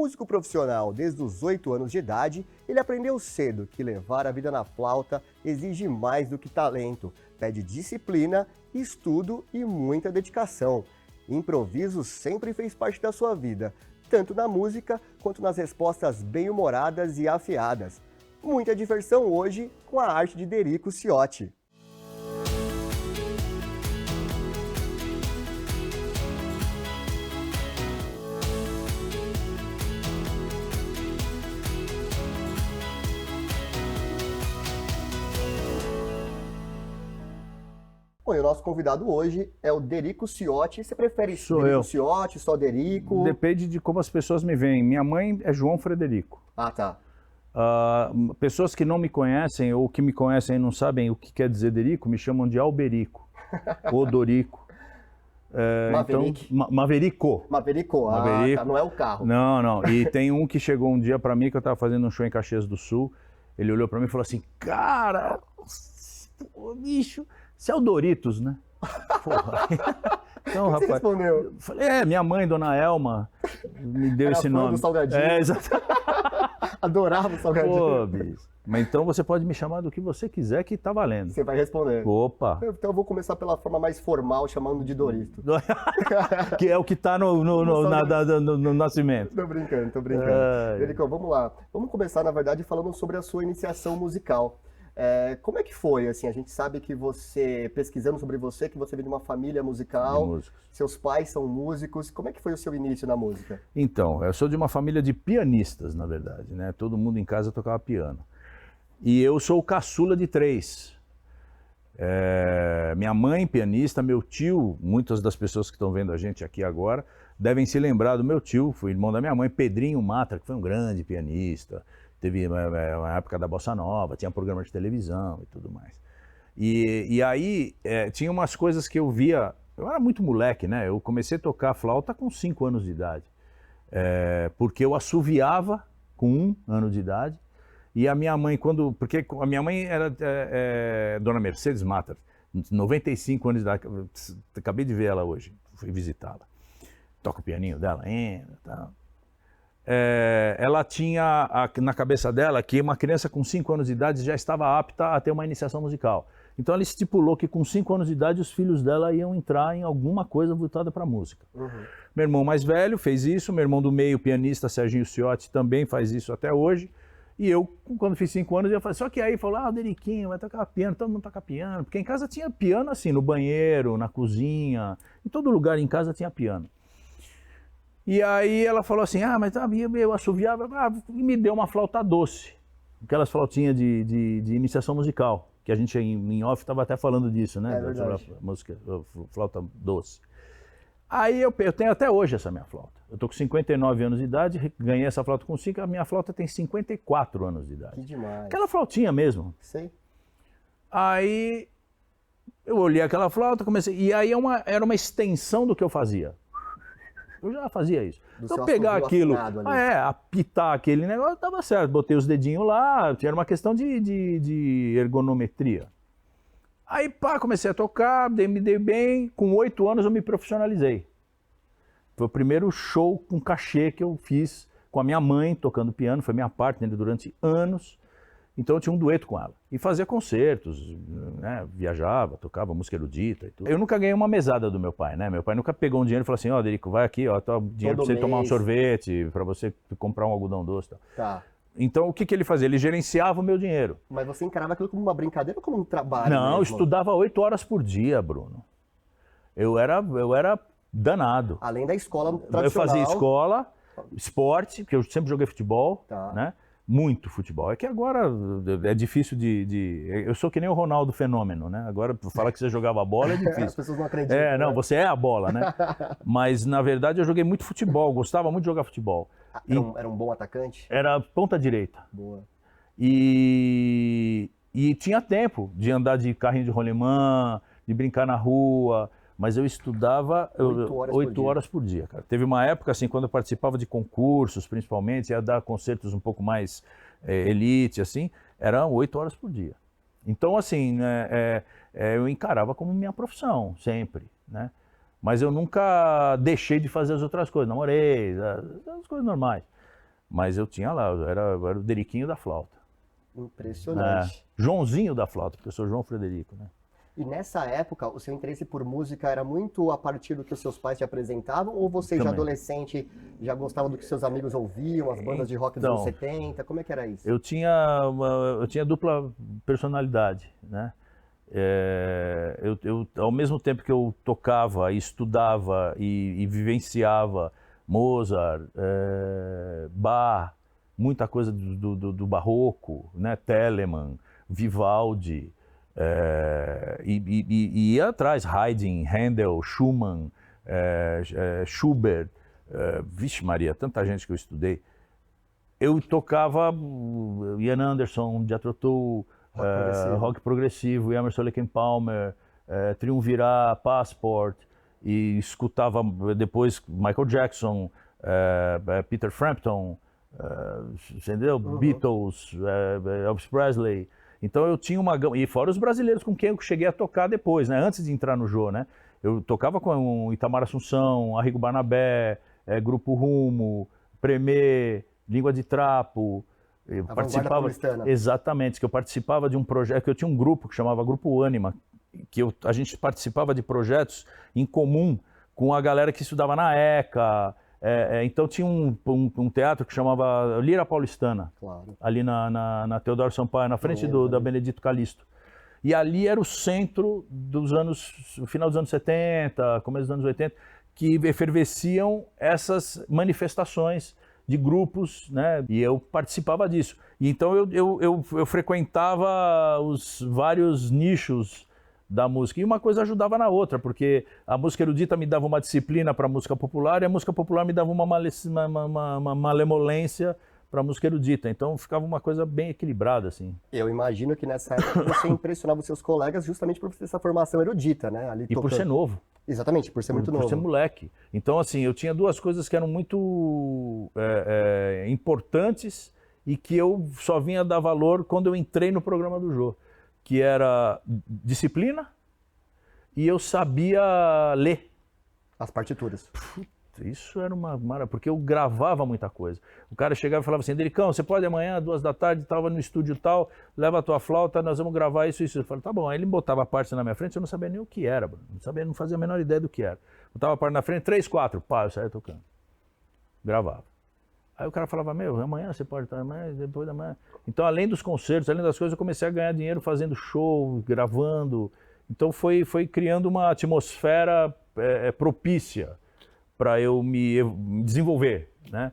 músico profissional desde os 8 anos de idade, ele aprendeu cedo que levar a vida na flauta exige mais do que talento, pede disciplina, estudo e muita dedicação. Improviso sempre fez parte da sua vida, tanto na música quanto nas respostas bem-humoradas e afiadas. Muita diversão hoje com a arte de Derico Ciotti. Bom, e o nosso convidado hoje é o Derico Ciotti. Você prefere Derico Ciotti, só Derico? Depende de como as pessoas me veem. Minha mãe é João Frederico. Ah, tá. Pessoas que não me conhecem ou que me conhecem e não sabem o que quer dizer Derico, me chamam de Alberico ou Dorico. Maverick. Então, Maverico. Maverico, tá, não é o carro. Não. E tem um que chegou um dia pra mim, que eu tava fazendo um show em Caxias do Sul. Ele olhou pra mim e falou assim, cara, bicho, você é o Doritos, né? Porra. Então, rapaz, você respondeu? Falei, minha mãe, Dona Elma, me deu esse nome. Do salgadinho. Exato. Adorava o salgadinho. Pô, bicho. Mas então você pode me chamar do que você quiser que tá valendo. Você vai responder. Opa. Então eu vou começar pela forma mais formal, chamando de Dorito. Que é o que tá no nascimento. Tô brincando. Derico, vamos lá. Vamos começar, na verdade, falando sobre a sua iniciação musical. Como é que foi? Assim, a gente sabe que você, pesquisando sobre você, que você vem de uma família musical, seus pais são músicos. Como é que foi o seu início na música? Então, eu sou de uma família de pianistas, na verdade, né? Todo mundo em casa tocava piano. E eu sou o caçula de 3. Minha mãe, pianista, meu tio, muitas das pessoas que estão vendo a gente aqui agora, devem se lembrar do meu tio, foi irmão da minha mãe, Pedrinho Matra, que foi um grande pianista. Teve uma época da Bossa Nova, tinha programa de televisão e tudo mais. E aí, tinha umas coisas que eu via, eu era muito moleque, né? Eu comecei a tocar flauta com 5 anos de idade. Porque eu assoviava com 1 ano de idade. E a minha mãe, porque a minha mãe era Dona Mercedes Matra, 95 anos de idade, acabei de ver ela hoje, fui visitá-la. Toca o pianinho dela ainda e tal. Ela tinha na cabeça dela que uma criança com 5 anos de idade já estava apta a ter uma iniciação musical. Então ela estipulou que com 5 anos de idade os filhos dela iam entrar em alguma coisa voltada para a música. Uhum. Meu irmão mais velho fez isso, meu irmão do meio, pianista Serginho Ciotti, também faz isso até hoje. E eu, quando fiz 5 anos, eu falei, só que aí falou, o Deriquinho vai tocar piano, todo mundo toca piano. Porque em casa tinha piano assim, no banheiro, na cozinha, em todo lugar em casa tinha piano. E aí ela falou assim, mas eu assoviava, e me deu uma flauta doce, aquelas flautinhas de iniciação musical, que a gente em off estava até falando disso, né? Sobre a música, a flauta doce. Aí eu tenho até hoje essa minha flauta. Eu tô com 59 anos de idade, ganhei essa flauta com 5, a minha flauta tem 54 anos de idade. Que demais. Aquela flautinha mesmo. Sei. Aí eu olhei aquela flauta, comecei, e aí era uma extensão do que eu fazia. Eu já fazia isso. Então pegar aquilo, apitar aquele negócio, tava certo. Botei os dedinhos lá, era uma questão de ergonometria. Aí comecei a tocar, me dei bem, com 8 anos eu me profissionalizei. Foi o primeiro show com cachê que eu fiz com a minha mãe tocando piano, foi minha partner durante anos. Então eu tinha um dueto com ela. E fazia concertos, né? Viajava, tocava música erudita e tudo. Eu nunca ganhei uma mesada do meu pai, né? Meu pai nunca pegou um dinheiro e falou assim, Derico, vai aqui, tá dinheiro pra você tomar um sorvete, pra você comprar um algodão doce. Tá. Então o que ele fazia? Ele gerenciava o meu dinheiro. Mas você encarava aquilo como uma brincadeira ou como um trabalho? Não, eu estudava 8 horas por dia, Bruno. Eu era danado. Além da escola tradicional. Eu fazia escola, esporte, porque eu sempre joguei futebol, né? Muito futebol. É que agora é difícil eu sou que nem o Ronaldo Fenômeno, né? Agora, falar que você jogava bola é difícil. As pessoas não acreditam. Não, você é a bola, né? Mas, na verdade, eu joguei muito futebol, gostava muito de jogar futebol. Era um bom atacante? Era ponta direita. Boa. E tinha tempo de andar de carrinho de rolimã, de brincar na rua, mas eu estudava 8 horas por dia, cara. Teve uma época, assim, quando eu participava de concursos, principalmente, ia dar concertos um pouco mais elite, assim, eram 8 horas por dia. Então, assim, eu encarava como minha profissão, sempre, né? Mas eu nunca deixei de fazer as outras coisas, namorei, as coisas normais. Mas eu tinha lá, eu era o Deriquinho da flauta. Impressionante. Joãozinho da flauta, porque eu sou João Frederico, né? E nessa época, o seu interesse por música era muito a partir do que os seus pais te apresentavam? Ou você, já Também. adolescente, já gostava do que seus amigos ouviam, as bandas de rock dos Então, anos 70? Como é que era isso? Eu tinha dupla personalidade, né? Ao mesmo tempo que eu tocava, estudava e vivenciava Mozart, Bach, muita coisa do barroco, né? Telemann, Vivaldi, e ia atrás, Haydn, Handel, Schumann, Schubert, vixe Maria, tanta gente que eu estudei. Eu tocava Ian Anderson, Jethro Tull, rock progressivo, Emerson Lake and Palmer, Triunvirá, Passport, e escutava depois Michael Jackson, Peter Frampton, entendeu? Beatles, Elvis Presley. Então eu tinha uma gama, e fora os brasileiros com quem eu cheguei a tocar depois, né? Antes de entrar no Jô, né? Eu tocava com Itamar Assunção, Arrigo Barnabé, Grupo Rumo, Premê, Língua de Trapo. Eu participava, exatamente, que eu participava de um projeto, que eu tinha um grupo que chamava Grupo Ânima, que a gente participava de projetos em comum com a galera que estudava na ECA. Então tinha um teatro que chamava Lira Paulistana, claro, ali na Teodoro Sampaio, na frente da Benedito Calixto. E ali era o centro dos final dos anos 70, começo dos anos 80, que efervesciam essas manifestações de grupos, né? E eu participava disso. E então eu frequentava os vários nichos da música. E uma coisa ajudava na outra, porque a música erudita me dava uma disciplina para a música popular e a música popular me dava uma malemolência para a música erudita. Então ficava uma coisa bem equilibrada, assim. Eu imagino que nessa época você impressionava os seus colegas justamente por ter essa formação erudita, né? Ali por ser novo. Exatamente, por ser muito novo. Por ser moleque. Então, assim, eu tinha duas coisas que eram muito importantes e que eu só vinha dar valor quando eu entrei no programa do Jô, que era disciplina e eu sabia ler. As partituras. Isso era uma maravilha, porque eu gravava muita coisa. O cara chegava e falava assim, Dericão, você pode amanhã, 2 da tarde, estava no estúdio tal, leva a tua flauta, nós vamos gravar isso. Eu falei, tá bom. Aí ele botava a parte na minha frente, eu não sabia nem o que era, não fazia a menor ideia do que era. Botava a parte na frente, 3, 4, pá, eu saía tocando. Gravava. Aí o cara falava, amanhã você pode estar, amanhã, depois da manhã. Então, além dos concertos, além das coisas, eu comecei a ganhar dinheiro fazendo show, gravando. Então foi criando uma atmosfera propícia para eu me desenvolver, né?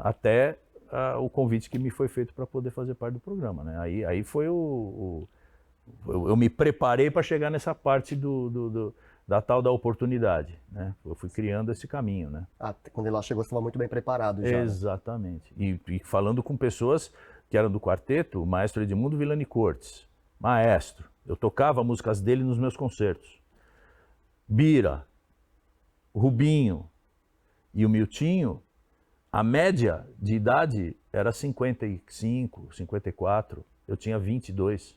Até o convite que me foi feito para poder fazer parte do programa, né? Aí foi eu me preparei para chegar nessa parte da tal da oportunidade, né? Eu fui criando esse caminho, né? Quando ele lá chegou, você estava muito bem preparado já. Exatamente. Né? E falando com pessoas que eram do quarteto, o maestro Edmundo Villani Cortes, maestro. Eu tocava músicas dele nos meus concertos. Bira, Rubinho e o Miltinho, a média de idade era 55, 54. Eu tinha 22.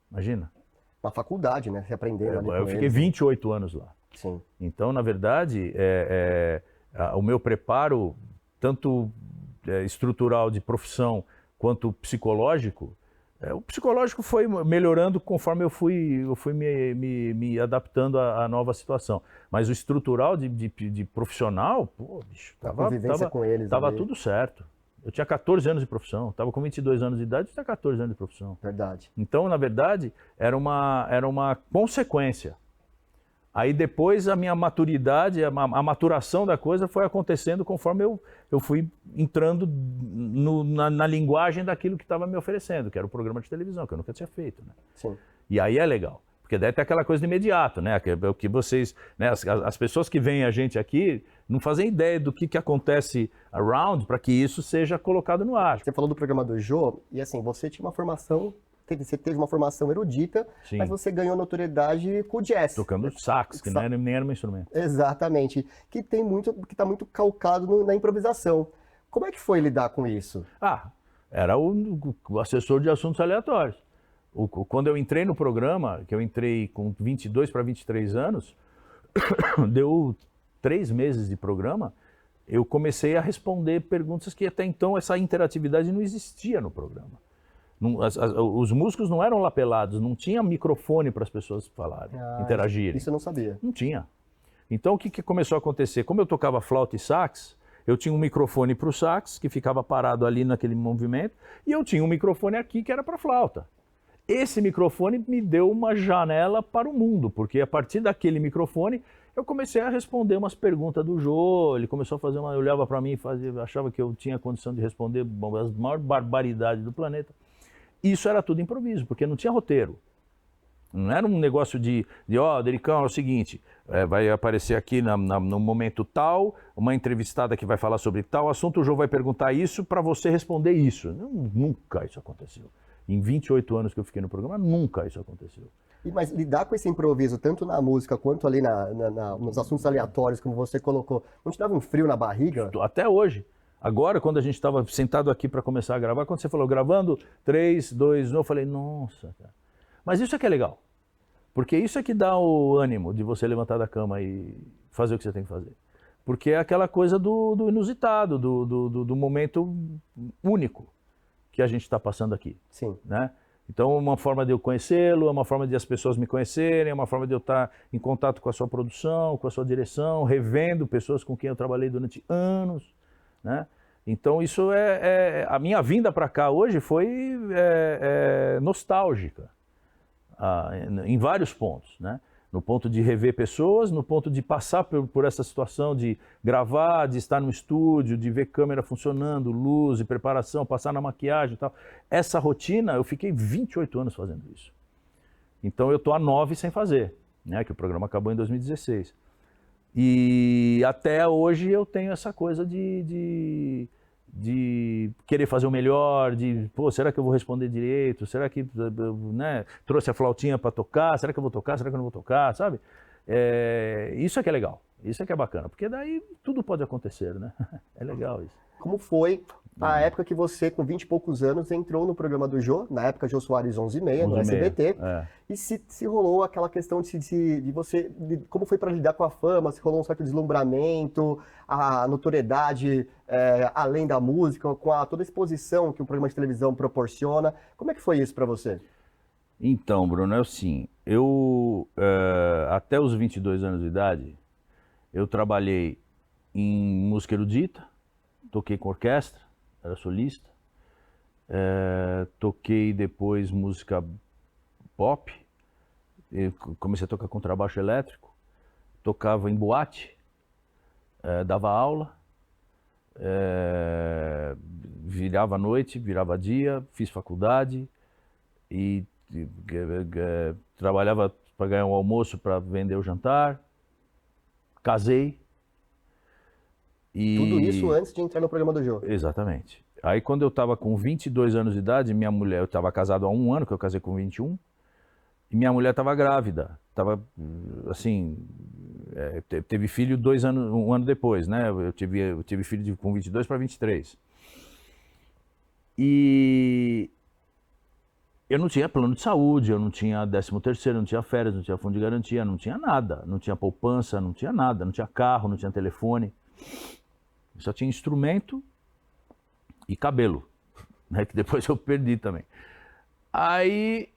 Imagina. Uma faculdade, né? Você aprendendo ali com eu fiquei 28 anos lá. Sim. Então, na verdade, o meu preparo, tanto estrutural de profissão quanto psicológico, o psicológico foi melhorando conforme eu fui me adaptando à nova situação. Mas o estrutural de profissional, pô, bicho, tava tudo certo. Eu tinha 14 anos de profissão, estava com 22 anos de idade e tinha 14 anos de profissão. Verdade. Então, na verdade, era uma consequência. Aí depois a minha maturidade, a maturação da coisa foi acontecendo conforme eu fui entrando na linguagem daquilo que estava me oferecendo, que era o programa de televisão, que eu nunca tinha feito, né? Sim. E aí é legal, porque daí tem aquela coisa de imediato, né? O que vocês, né? As pessoas que veem a gente aqui não fazem ideia do que acontece around para que isso seja colocado no ar. Você falou do programa do Jô, e assim, você tinha uma formação... Você teve uma formação erudita, sim, mas você ganhou notoriedade com o jazz. Tocando sax, que nem era um instrumento. Exatamente. Que está muito calcado na improvisação. Como é que foi lidar com isso? Era o assessor de assuntos aleatórios. Quando eu entrei no programa, que eu entrei com 22 para 23 anos, deu 3 meses de programa, eu comecei a responder perguntas que até então essa interatividade não existia no programa. Os músicos não eram lapelados, não tinha microfone para as pessoas falarem, interagirem. Isso eu não sabia. Não tinha. Então o que começou a acontecer? Como eu tocava flauta e sax, eu tinha um microfone para o sax, que ficava parado ali naquele movimento, e eu tinha um microfone aqui que era para flauta. Esse microfone me deu uma janela para o mundo, porque a partir daquele microfone eu comecei a responder umas perguntas do Jô, ele começou a fazer uma... olhava para mim e achava que eu tinha condição de responder as maiores barbaridades do planeta. Isso era tudo improviso, porque não tinha roteiro. Não era um negócio Dericão, é o seguinte, vai aparecer aqui no momento tal, uma entrevistada que vai falar sobre tal assunto, o Jô vai perguntar isso para você responder isso. Nunca isso aconteceu. Em 28 anos que eu fiquei no programa, nunca isso aconteceu. Mas lidar com esse improviso, tanto na música quanto ali nos assuntos aleatórios, como você colocou, não te dava um frio na barriga? Até hoje. Agora, quando a gente estava sentado aqui para começar a gravar, quando você falou gravando, 3, 2, 1, eu falei, nossa, cara. Mas isso é que é legal. Porque isso é que dá o ânimo de você levantar da cama e fazer o que você tem que fazer. Porque é aquela coisa do inusitado, do momento único que a gente está passando aqui. Sim. Né? Então, é uma forma de eu conhecê-lo, é uma forma de as pessoas me conhecerem, é uma forma de eu estar em contato com a sua produção, com a sua direção, revendo pessoas com quem eu trabalhei durante anos. Né? Então isso a minha vinda para cá hoje foi nostálgica, em vários pontos, né? No ponto de rever pessoas, no ponto de passar por essa situação de gravar, de estar no estúdio, de ver câmera funcionando, luz e preparação, passar na maquiagem e tal. Essa rotina, eu fiquei 28 anos fazendo isso. Então eu estou há 9 sem fazer, né? Que o programa acabou em 2016. E até hoje eu tenho essa coisa de querer fazer o melhor, será que eu vou responder direito? Será que, né, trouxe a flautinha para tocar? Será que eu vou tocar? Será que eu não vou tocar? Sabe? Isso é que é legal, isso é que é bacana, porque daí tudo pode acontecer, né? É legal isso. Como foi a época que você, com 20 e poucos anos, entrou no programa do Jô, na época Jô Soares 11h30, no SBT, e se rolou aquela questão de você, como foi para lidar com a fama, se rolou um certo deslumbramento, a notoriedade além da música, com toda a exposição que um programa de televisão proporciona, como é que foi isso para você? Então, Bruno, assim, eu até os 22 anos de idade, eu trabalhei em música erudita, toquei com orquestra, era solista, toquei depois música pop, comecei a tocar contrabaixo elétrico, tocava em boate, dava aula, virava noite, virava dia, fiz faculdade e trabalhava para ganhar um almoço para vender o jantar, casei. Tudo isso antes de entrar no programa do Jô? Exatamente. Aí quando eu estava com 22 anos de idade, minha mulher, eu estava casado há 1 ano, que eu casei com 21, e minha mulher estava grávida, estava assim, teve filho 1 ano depois, né? Eu tive filho com 22 para 23. E eu não tinha plano de saúde, eu não tinha 13º, não tinha férias, não tinha fundo de garantia, não tinha nada, não tinha poupança, não tinha nada, não tinha carro, não tinha telefone. Só tinha instrumento e cabelo, né, que depois eu perdi também. Aí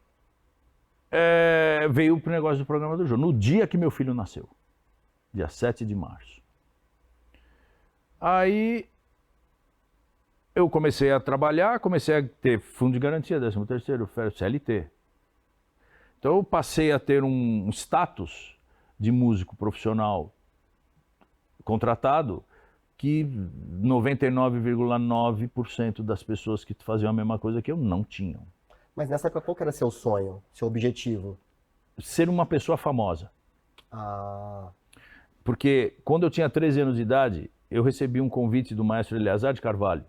veio o negócio do programa do Jô, no dia que meu filho nasceu, dia 7 de março. Aí eu comecei a trabalhar, comecei a ter fundo de garantia, 13º, férias, CLT. Então eu passei a ter um status de músico profissional contratado, que 99,9% das pessoas que faziam a mesma coisa que eu não tinham. Mas nessa época, qual que era seu sonho, seu objetivo? Ser uma pessoa famosa. Ah. Porque quando eu tinha 13 anos de idade, eu recebi um convite do maestro Eleazar de Carvalho,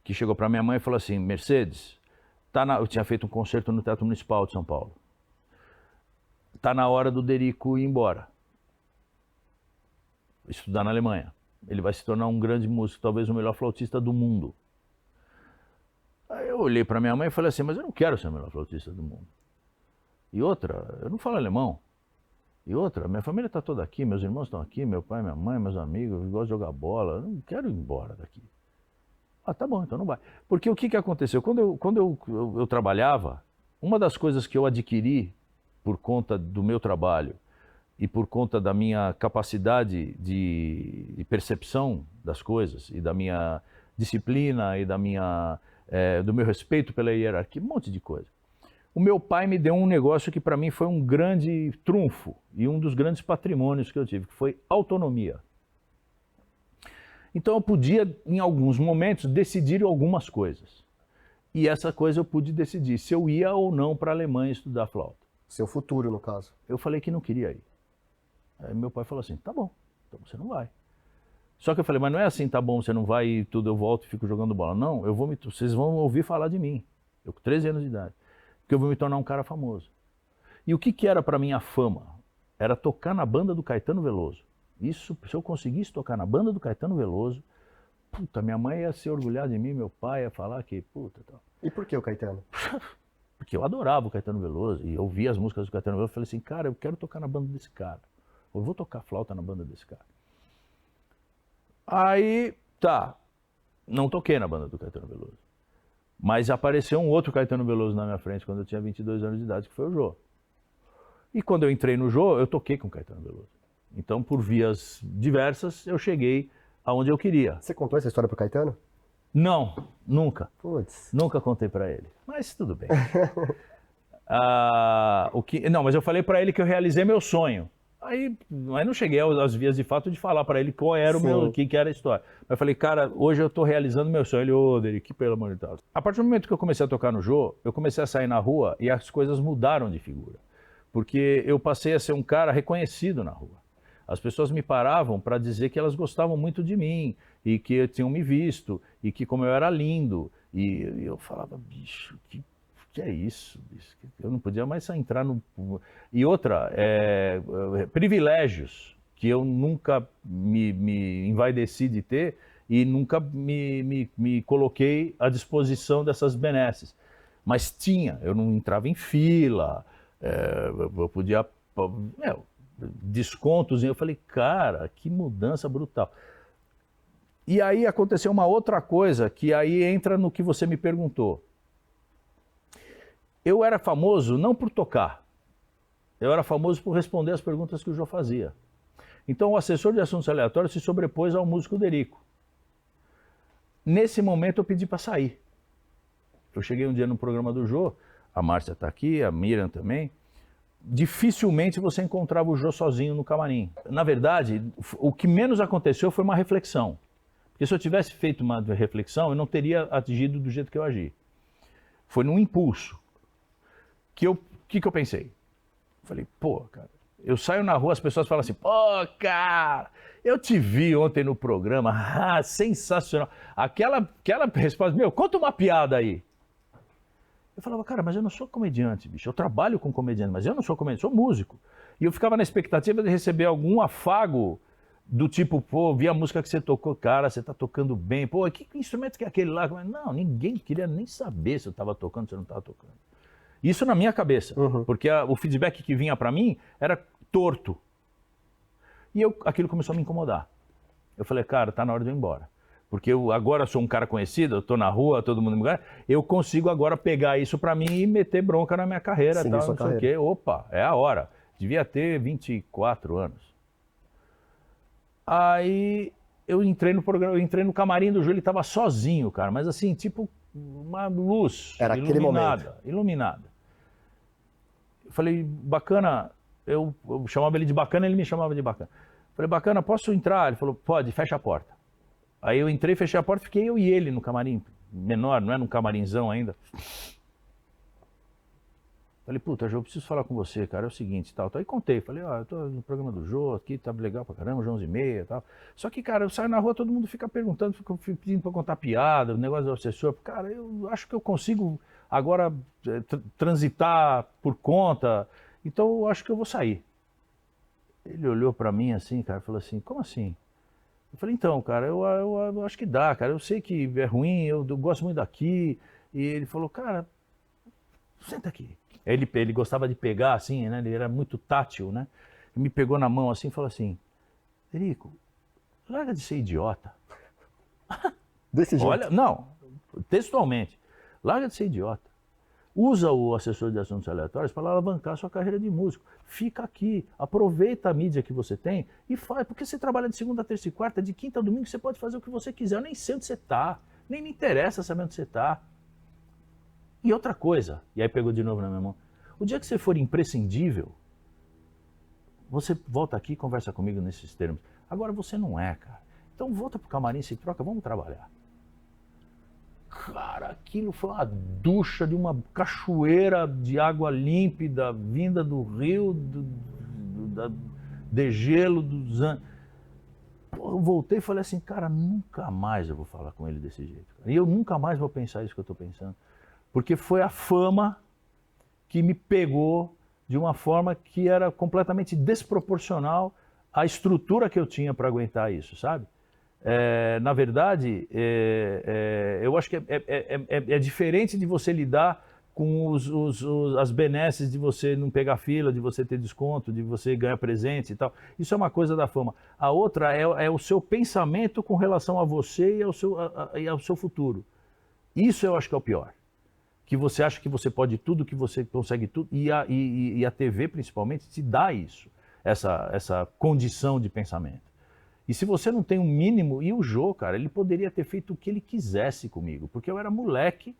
que chegou para minha mãe e falou assim, Mercedes, eu tinha feito um concerto no Teatro Municipal de São Paulo. Tá na hora do Derico ir embora, estudar na Alemanha. Ele vai se tornar um grande músico, talvez o melhor flautista do mundo. Aí eu olhei para minha mãe e falei assim, mas eu não quero ser o melhor flautista do mundo. E outra, eu não falo alemão. E outra, minha família está toda aqui, meus irmãos estão aqui, meu pai, minha mãe, meus amigos, eu gosto de jogar bola, eu não quero ir embora daqui. Ah, tá bom, então não vai. Porque o que aconteceu? Quando eu trabalhava, uma das coisas que eu adquiri por conta do meu trabalho e por conta da minha capacidade de percepção das coisas e da minha disciplina e do meu respeito pela hierarquia, um monte de coisa. O meu pai me deu um negócio que para mim foi um grande trunfo e um dos grandes patrimônios que eu tive, que foi autonomia. Então eu podia, em alguns momentos, decidir algumas coisas. E essa coisa eu pude decidir se eu ia ou não para a Alemanha estudar flauta. Seu futuro, no caso. Eu falei que não queria ir. Aí meu pai falou assim, tá bom, então você não vai. Só que eu falei, mas não é assim, tá bom, você não vai e tudo, eu volto e fico jogando bola. Não, vocês vão ouvir falar de mim. Eu com 13 anos de idade. Porque eu vou me tornar um cara famoso. E o que era para mim a fama? Era tocar na banda do Caetano Veloso. Isso, se eu conseguisse tocar na banda do Caetano Veloso, puta, minha mãe ia se orgulhar de mim, meu pai ia falar que, puta, tal. E por que o Caetano? Porque eu adorava o Caetano Veloso e eu ouvia as músicas do Caetano Veloso e falei assim, cara, eu quero tocar na banda desse cara. Eu vou tocar flauta na banda desse cara. Aí, tá, não toquei na banda do Caetano Veloso. Mas apareceu um outro Caetano Veloso na minha frente quando eu tinha 22 anos de idade, que foi o Jô. E quando eu entrei no Jô, eu toquei com o Caetano Veloso. Então, por vias diversas, eu cheguei aonde eu queria. Você contou essa história pro Caetano? Não, nunca. Putz. Nunca contei pra ele. Mas tudo bem. Não, mas eu falei pra ele que eu realizei meu sonho. Mas não cheguei às vias de fato de falar pra ele qual era o que era a história. Mas eu falei, cara, hoje eu tô realizando meu sonho. Ele, ô, Derick, pelo amor de Deus. A partir do momento que eu comecei a tocar no Jô, eu comecei a sair na rua e as coisas mudaram de figura. Porque eu passei a ser um cara reconhecido na rua. As pessoas me paravam para dizer que elas gostavam muito de mim e que tinham me visto e que como eu era lindo. E eu falava, bicho, que é isso? Bicho? Eu não podia mais entrar no... E outra, privilégios que eu nunca me envaideci de ter e nunca me coloquei à disposição dessas benesses. Mas tinha, eu não entrava em fila, eu podia... descontos, e eu falei, cara, que mudança brutal. E aí aconteceu uma outra coisa, que aí entra no que você me perguntou. Eu era famoso não por tocar, eu era famoso por responder as perguntas que o Jô fazia. Então o assessor de assuntos aleatórios se sobrepôs ao músico Derico. Nesse momento eu pedi para sair. Eu cheguei um dia no programa do Jô, a Márcia está aqui, a Miriam também, dificilmente você encontrava o Jô sozinho no camarim. Na verdade, o que menos aconteceu foi uma reflexão. Porque se eu tivesse feito uma reflexão, eu não teria agido do jeito que eu agi. Foi num impulso. Que eu pensei? Falei, pô, cara, eu saio na rua, as pessoas falam assim, pô, cara, eu te vi ontem no programa, sensacional. Aquela resposta, meu, conta uma piada aí. Eu falava, cara, mas eu não sou comediante, bicho. Eu trabalho com comediante, mas eu não sou comediante, sou músico. E eu ficava na expectativa de receber algum afago do tipo, pô, vi a música que você tocou, cara, você tá tocando bem. Pô, que instrumento que é aquele lá? Não, ninguém queria nem saber se eu tava tocando, se eu não tava tocando. Isso na minha cabeça, porque o feedback que vinha pra mim era torto. E aquilo começou a me incomodar. Eu falei, cara, tá na hora de eu ir embora. Porque eu agora sou um cara conhecido, eu tô na rua, todo mundo me conhece, eu consigo agora pegar isso pra mim e meter bronca na minha carreira, tal, não sei o quê. Opa, é a hora. Devia ter 24 anos. Aí eu entrei no programa, eu entrei no camarim do Jô, ele tava sozinho, cara, mas assim, tipo uma luz era iluminada. Eu falei, bacana, eu chamava ele de bacana, ele me chamava de bacana. Eu falei, bacana, posso entrar? Ele falou, pode, fecha a porta. Aí eu entrei, fechei a porta, fiquei eu e ele no camarim, menor, não é num camarinzão ainda. Falei, puta, Jô, eu preciso falar com você, cara, é o seguinte, tal. Aí contei, falei, ó, eu tô no programa do Jô, aqui tá legal pra caramba, 11h30 e tal. Só que, cara, eu saio na rua, todo mundo fica perguntando, fica pedindo pra contar piada, o negócio do assessor. Cara, eu acho que eu consigo agora transitar por conta, então eu acho que eu vou sair. Ele olhou pra mim assim, cara, falou assim, como assim? Eu falei, então, cara, eu acho que dá, cara, eu sei que é ruim, eu gosto muito daqui. E ele falou, cara, senta aqui. Ele gostava de pegar assim, né? Ele era muito tátil, né? me pegou na mão assim e falou assim, Derico, larga de ser idiota. Desse jeito. Olha, não, textualmente, larga de ser idiota. Usa o assessor de assuntos aleatórios para alavancar a sua carreira de músico. Fica aqui, aproveita a mídia que você tem e faz, porque você trabalha de segunda, terça e quarta, de quinta a domingo, você pode fazer o que você quiser. Eu nem sei onde você está, nem me interessa saber onde você está. E outra coisa, e aí pegou de novo na minha mão, o dia que você for imprescindível, você volta aqui e conversa comigo nesses termos. Agora você não é, cara. Então volta pro camarim, se troca, vamos trabalhar. Cara, aquilo foi uma ducha de uma cachoeira de água límpida, vinda do rio, de gelo, dos anos. Eu voltei e falei assim, cara, nunca mais eu vou falar com ele desse jeito. E eu nunca mais vou pensar isso que eu estou pensando. Porque foi a fama que me pegou de uma forma que era completamente desproporcional à estrutura que eu tinha para aguentar isso, sabe? Na verdade, eu acho que é diferente de você lidar com as benesses de você não pegar fila, de você ter desconto, de você ganhar presente e tal. Isso é uma coisa da fama. A outra é o seu pensamento com relação a você e ao seu futuro. Isso eu acho que é o pior. Que você acha que você pode tudo, que você consegue tudo, e a TV principalmente te dá isso, essa condição de pensamento. E se você não tem um mínimo, e o Jô, cara, ele poderia ter feito o que ele quisesse comigo, porque eu era moleque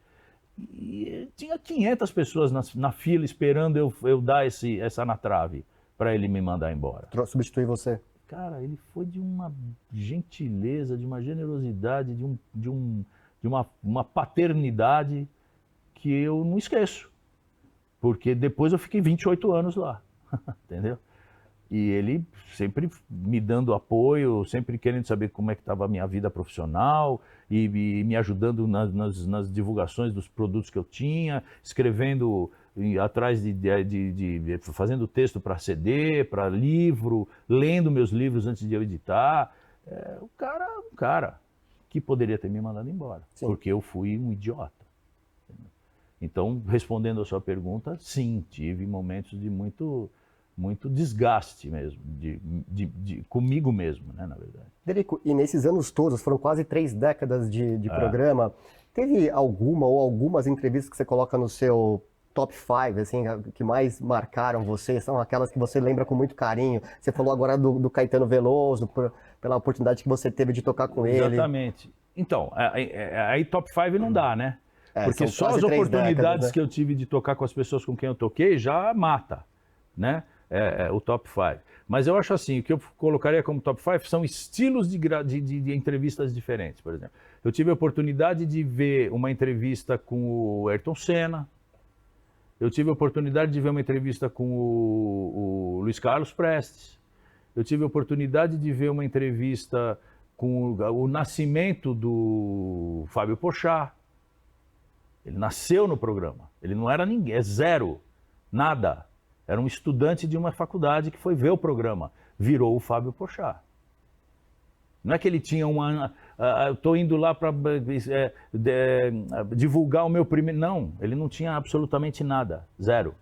e tinha 500 pessoas na fila esperando eu dar essa na trave para ele me mandar embora. Substituir você. Cara, ele foi de uma gentileza, de uma generosidade, de uma paternidade que eu não esqueço. Porque depois eu fiquei 28 anos lá, entendeu? E ele sempre me dando apoio, sempre querendo saber como é que estava a minha vida profissional e me ajudando nas divulgações dos produtos que eu tinha, escrevendo atrás fazendo texto para CD, para livro, lendo meus livros antes de eu editar. Um cara que poderia ter me mandado embora, sim, porque eu fui um idiota. Então, respondendo a sua pergunta, sim, tive momentos de muito desgaste mesmo, comigo mesmo, né, na verdade. Derico, e nesses anos todos, foram quase 3 décadas de programa, teve alguma ou algumas entrevistas que você coloca no seu top 5, assim, que mais marcaram você? São aquelas que você lembra com muito carinho? Você falou agora do Caetano Veloso, pela oportunidade que você teve de tocar com ele. Exatamente. Então, aí top 5 não dá, né? Porque só as oportunidades décadas, né, que eu tive de tocar com as pessoas com quem eu toquei já mata, né? O top 5. Mas eu acho assim, o que eu colocaria como top 5 são estilos de entrevistas diferentes, por exemplo. Eu tive a oportunidade de ver uma entrevista com o Ayrton Senna, eu tive a oportunidade de ver uma entrevista com o Luiz Carlos Prestes, eu tive a oportunidade de ver uma entrevista com o nascimento do Fábio Porchat. Ele nasceu no programa, ele não era ninguém, é zero, nada. Era um estudante de uma faculdade que foi ver o programa, virou o Fábio Porchat. Não é que ele tinha estou indo lá para divulgar o meu primeiro... Não, ele não tinha absolutamente nada, zero.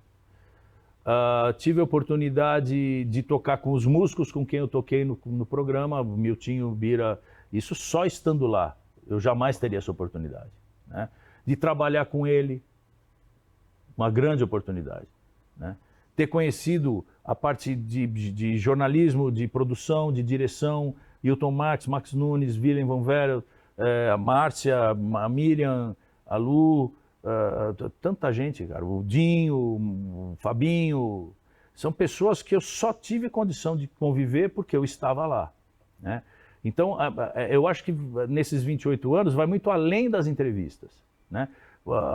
Tive a oportunidade de tocar com os músicos com quem eu toquei no programa, Miltinho, Bira, isso só estando lá. Eu jamais teria essa oportunidade, né? De trabalhar com ele, uma grande oportunidade, né? Ter conhecido a parte de jornalismo, de produção, de direção, Hilton Marx, Max Nunes, Willem Van Veren, a Márcia, a Miriam, a Lu, tanta gente, cara, o Dinho, o Fabinho, são pessoas que eu só tive condição de conviver porque eu estava lá, né? Então, eu acho que nesses 28 anos vai muito além das entrevistas, né?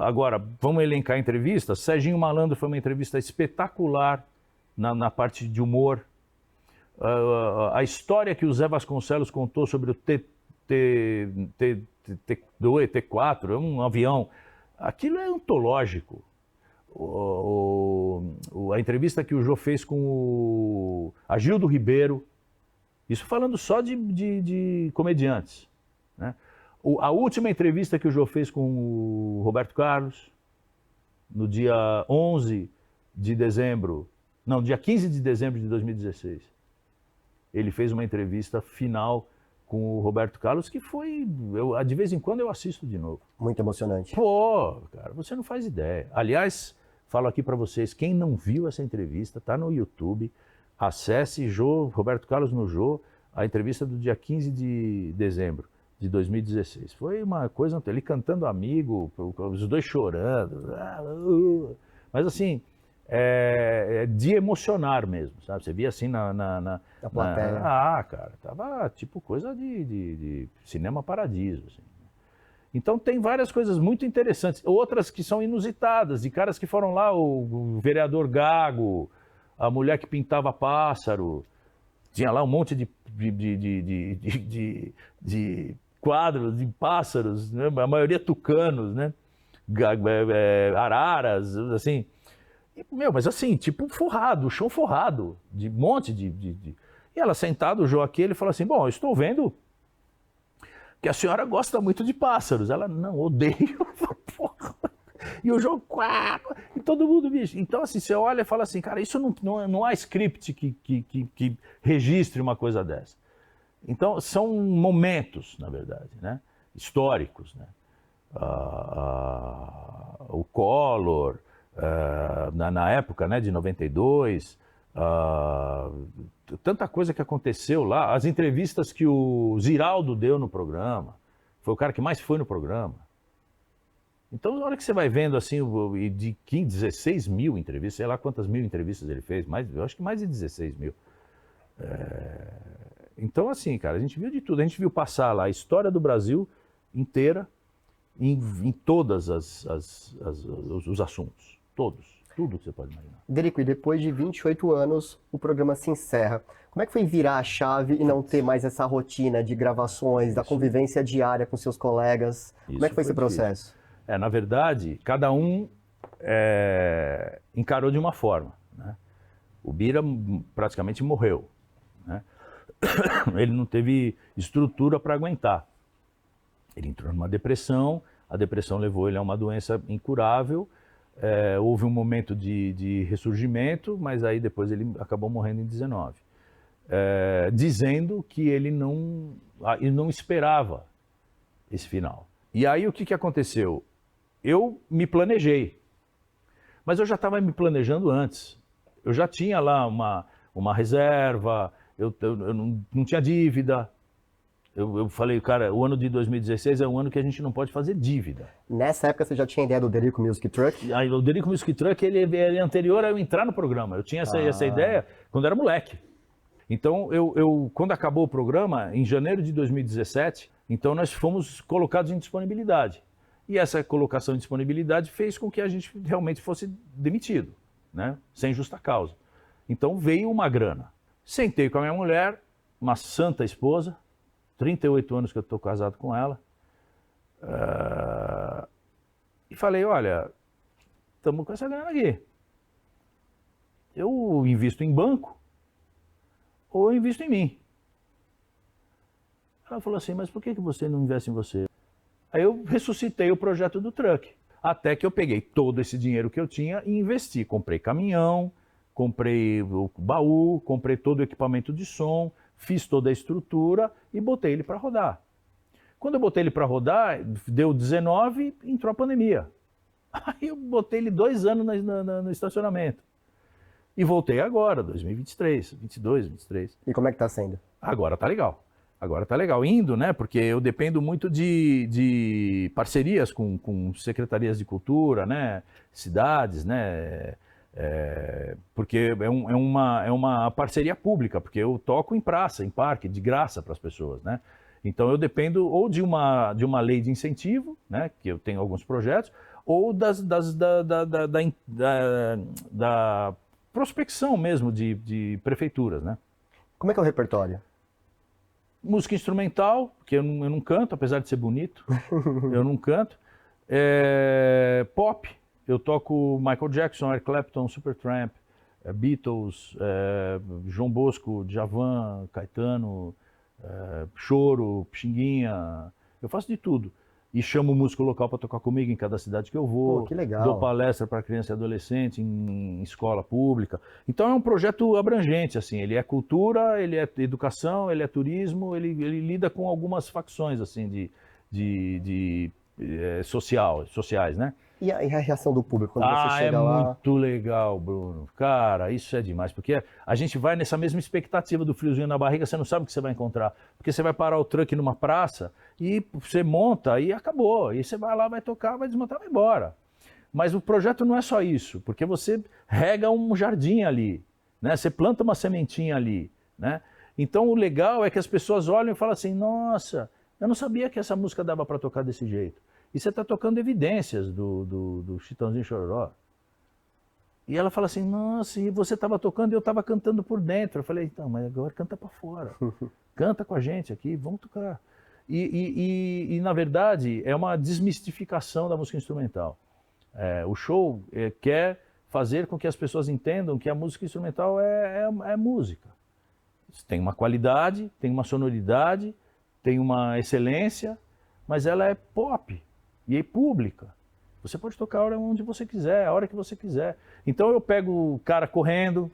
Agora, vamos elencar entrevistas. Serginho Malandro foi uma entrevista espetacular na parte de humor. A história que o Zé Vasconcelos contou sobre o T4, é um avião, aquilo é antológico. A entrevista que o Jô fez com o Agildo Ribeiro, isso falando só de comediantes, né? A última entrevista que o Jô fez com o Roberto Carlos, no dia 11 de dezembro, Não, dia 15 de dezembro de 2016. Ele fez uma entrevista final com o Roberto Carlos, que foi... de vez em quando eu assisto de novo. Muito emocionante. Pô, cara, você não faz ideia. Aliás, falo aqui para vocês, quem não viu essa entrevista, tá no YouTube, acesse Roberto Carlos no Jô, a entrevista do dia 15 de dezembro de 2016. Foi uma coisa, ele cantando Amigo, os dois chorando. Mas assim, é de emocionar mesmo, sabe? Você via assim Na plateia. cara, tava tipo coisa de cinema paradiso, assim. Então tem várias coisas muito interessantes, outras que são inusitadas, de caras que foram lá, o vereador Gago, a mulher que pintava pássaro, tinha lá um monte de quadros de pássaros, né? A maioria tucanos, né? Araras, assim. Mas assim, tipo forrado, o chão forrado, de um monte de... E ela sentada, o Jô aqui, ele falou assim, bom, eu estou vendo que a senhora gosta muito de pássaros. Ela, não, odeio. Porra. E o Jô, e todo mundo, bicho. Então, assim, você olha e fala assim, cara, isso não há script que registre uma coisa dessa. Então, são momentos, na verdade, né? Históricos, né? O Collor, na época, né, de 92, tanta coisa que aconteceu lá, as entrevistas que o Ziraldo deu no programa, foi o cara que mais foi no programa. Então, na hora que você vai vendo assim, de 15, 16 mil entrevistas, sei lá quantas mil entrevistas ele fez, eu acho que mais de 16 mil. Então, assim, cara, a gente viu de tudo. A gente viu passar lá a história do Brasil inteira em todas os assuntos. Todos. Tudo que você pode imaginar. Derico, e depois de 28 anos, o programa se encerra. Como é que foi virar a chave e não ter mais essa rotina de gravações, da convivência diária com seus colegas? Como é que foi esse processo? Na verdade, cada um encarou de uma forma, né? O Bira praticamente morreu, né? Ele não teve estrutura para aguentar. Ele entrou numa depressão, a depressão levou ele a uma doença incurável. Houve um momento de ressurgimento, mas aí depois ele acabou morrendo em 19. Dizendo que ele não esperava esse final. E aí o que aconteceu? Eu me planejei, mas eu já estava me planejando antes. Eu já tinha lá uma reserva, eu não tinha dívida. Eu falei, cara, o ano de 2016 é um ano que a gente não pode fazer dívida. Nessa época você já tinha ideia do Derico Music Truck? Aí, o Derico Music Truck, ele é anterior a eu entrar no programa. Eu tinha essa ideia quando era moleque. Então, quando acabou o programa, em janeiro de 2017, então nós fomos colocados em disponibilidade. E essa colocação em disponibilidade fez com que a gente realmente fosse demitido, né? Sem justa causa. Então veio uma grana. Sentei com a minha mulher, uma santa esposa, 38 anos que eu estou casado com ela, e falei, olha, estamos com essa grana aqui. Eu invisto em banco ou eu invisto em mim. Ela falou assim, mas por que você não investe em você? Aí eu ressuscitei o projeto do truck, até que eu peguei todo esse dinheiro que eu tinha e investi. Comprei caminhão, comprei o baú, comprei todo o equipamento de som, fiz toda a estrutura e botei ele para rodar. Quando eu botei ele para rodar, deu 19 e entrou a pandemia. Aí eu botei ele 2 anos no estacionamento. E voltei agora, 2023, 22, 23. E como é que tá sendo? Agora tá legal. Agora tá legal. Indo, né? Porque eu dependo muito de parcerias com secretarias de cultura, né? Cidades, né? Porque é uma parceria pública, porque eu toco em praça, em parque, de graça para as pessoas, né? Então eu dependo ou de uma lei de incentivo, né? Que eu tenho alguns projetos, ou da prospecção mesmo de prefeituras, né? Como é que é o repertório? Música instrumental, porque eu não canto, apesar de ser bonito, eu não canto. Pop, eu toco Michael Jackson, Eric Clapton, Supertramp, Beatles, João Bosco, Djavan, Caetano, Choro, Pixinguinha, eu faço de tudo. e chamo o músico local para tocar comigo em cada cidade que eu vou. Pô, que legal. Dou palestra para criança e adolescente em escola pública. Então é um projeto abrangente, assim. Ele é cultura, ele é educação, ele é turismo, ele lida com algumas facções, assim, sociais, né? E a reação do público quando você chega É lá? muito legal, Bruno. Cara, isso é demais, porque a gente vai nessa mesma expectativa do friozinho na barriga, você não sabe o que você vai encontrar. Porque você vai parar o truck numa praça e você monta e acabou. E você vai lá, vai tocar, vai desmontar, vai embora. Mas o projeto não é só isso, porque você rega um jardim ali, né? Você planta uma sementinha ali, né? Então o legal é que as pessoas olham e falam assim, nossa, eu não sabia que essa música dava para tocar desse jeito. E você está tocando evidências do Chitãozinho Chororó. E ela fala assim, nossa, e você estava tocando e eu estava cantando por dentro. Eu falei, então, mas agora canta para fora. Canta com a gente aqui, vamos tocar. E na verdade, é uma desmistificação da música instrumental. O show quer fazer com que as pessoas entendam que a música instrumental é música. Tem uma qualidade, tem uma sonoridade, tem uma excelência, mas ela é pop. E é pública. Você pode tocar a hora onde você quiser, a hora que você quiser. Então eu pego o cara correndo,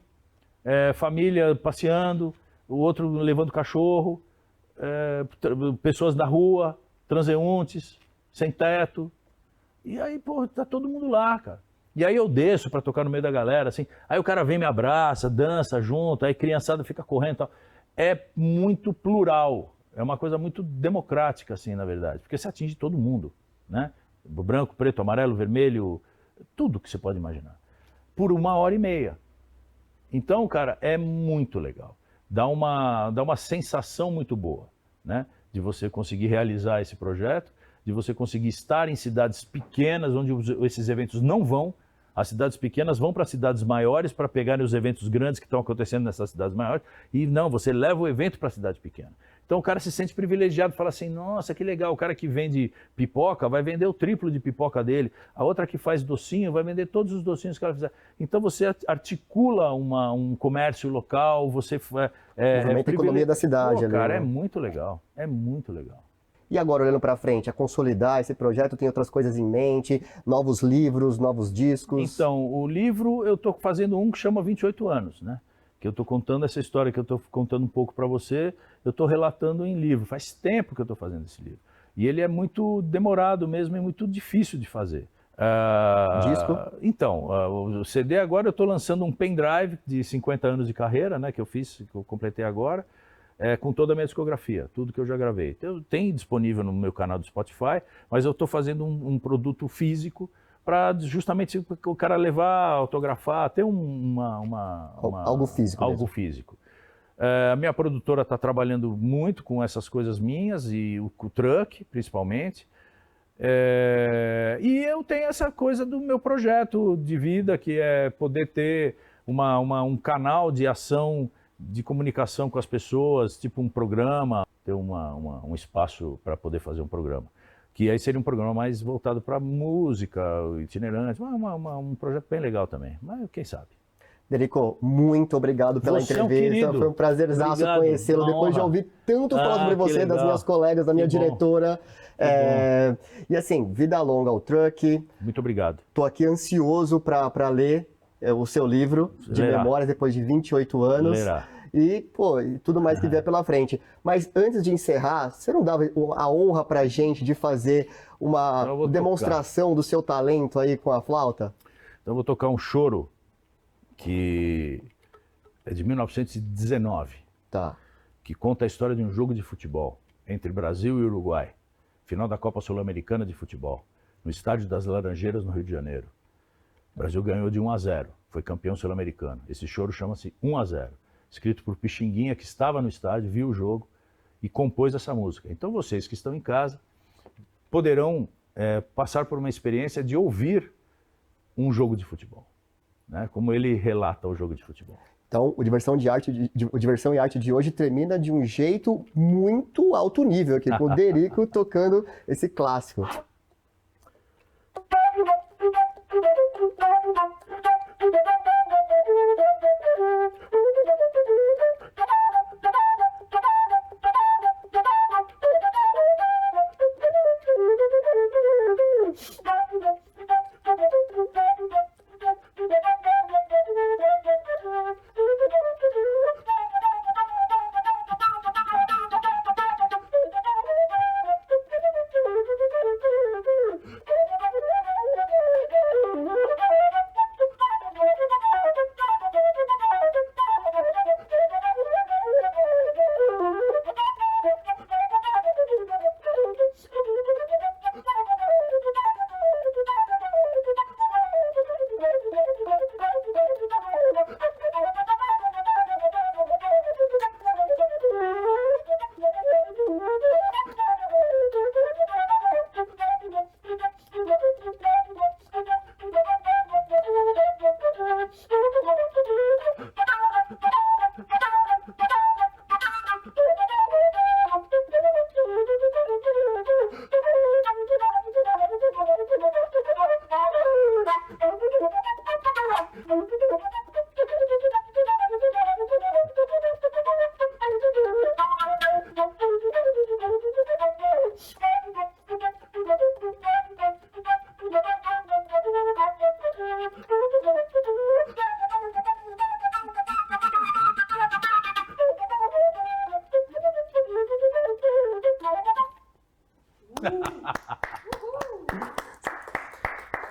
família passeando, o outro levando cachorro, pessoas na rua, transeuntes, sem teto. E aí, pô, tá todo mundo lá, cara. E aí eu desço para tocar no meio da galera, assim. Aí o cara vem, me abraça, dança junto, aí a criançada fica correndo e tal. É muito plural. É uma coisa muito democrática, assim, na verdade. Porque você atinge todo mundo, né? Branco, preto, amarelo, vermelho, tudo que você pode imaginar. Por 1h30. Então, cara, é muito legal. Dá uma sensação muito boa, né? De você conseguir realizar esse projeto, de você conseguir estar em cidades pequenas, onde esses eventos não vão. As cidades pequenas vão para cidades maiores para pegarem os eventos grandes que estão acontecendo nessas cidades maiores. E não, você leva o evento para a cidade pequena. Então o cara se sente privilegiado, fala assim, nossa, que legal, o cara que vende pipoca vai vender o triplo de pipoca dele, a outra que faz docinho vai vender todos os docinhos que ela fizer. Então você articula um comércio local, você... Movimenta a economia da cidade. Pô, ali, cara, né? é muito legal, é muito legal. E agora, olhando para frente, a consolidar esse projeto, tem outras coisas em mente, novos livros, novos discos? Então, o livro, eu estou fazendo um que chama 28 anos, né? Que eu estou contando essa história que eu estou contando um pouco para você, eu estou relatando em livro. Faz tempo que eu estou fazendo esse livro. E ele é muito demorado mesmo e muito difícil de fazer. Disco? Então, o CD agora eu estou lançando um pendrive de 50 anos de carreira, né? Que eu completei agora. Com toda a minha discografia, tudo que eu já gravei. Então, tem disponível no meu canal do Spotify, mas eu estou fazendo um produto físico para justamente o cara levar, autografar, ter algo físico. Algo físico. A minha produtora está trabalhando muito com essas coisas minhas, e o truck, principalmente. E eu tenho essa coisa do meu projeto de vida, que é poder ter um canal de ação, de comunicação com as pessoas, tipo um programa, ter um espaço para poder fazer um programa. Que aí seria um programa mais voltado para música, itinerante, um projeto bem legal também, mas quem sabe. Derico, muito obrigado pela entrevista, foi um prazerzaço conhecê-lo, depois de ouvir tanto falar sobre você, das minhas colegas, da minha diretora. E assim, vida longa ao truck. Muito obrigado. Tô aqui ansioso para ler o seu livro de memórias depois de 28 anos. E, pô, e tudo mais que vier pela frente. Mas antes de encerrar, você não dava a honra pra gente de fazer uma demonstração do seu talento aí com a flauta? Então eu vou tocar um choro que é de 1919. Tá. Que conta a história de um jogo de futebol entre Brasil e Uruguai. Final da Copa Sul-Americana de Futebol, no Estádio das Laranjeiras, no Rio de Janeiro. O Brasil ganhou de 1-0, foi campeão sul-americano. Esse choro chama-se 1-0, escrito por Pixinguinha, que estava no estádio, viu o jogo e compôs essa música. Então vocês que estão em casa poderão passar por uma experiência de ouvir um jogo de futebol, né? Como ele relata o jogo de futebol. Então, o Diversão e Arte de hoje termina de um jeito muito alto nível aqui, com o Derico tocando esse clássico.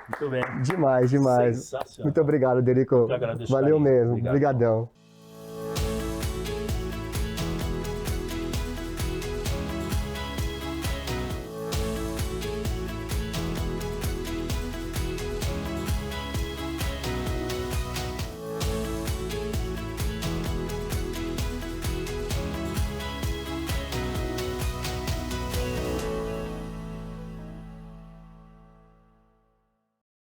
Muito bem. Demais, demais. Sensacional. Muito obrigado, Derico. Eu que agradeço, Valeu carinho. mesmo. Obrigado. Obrigadão.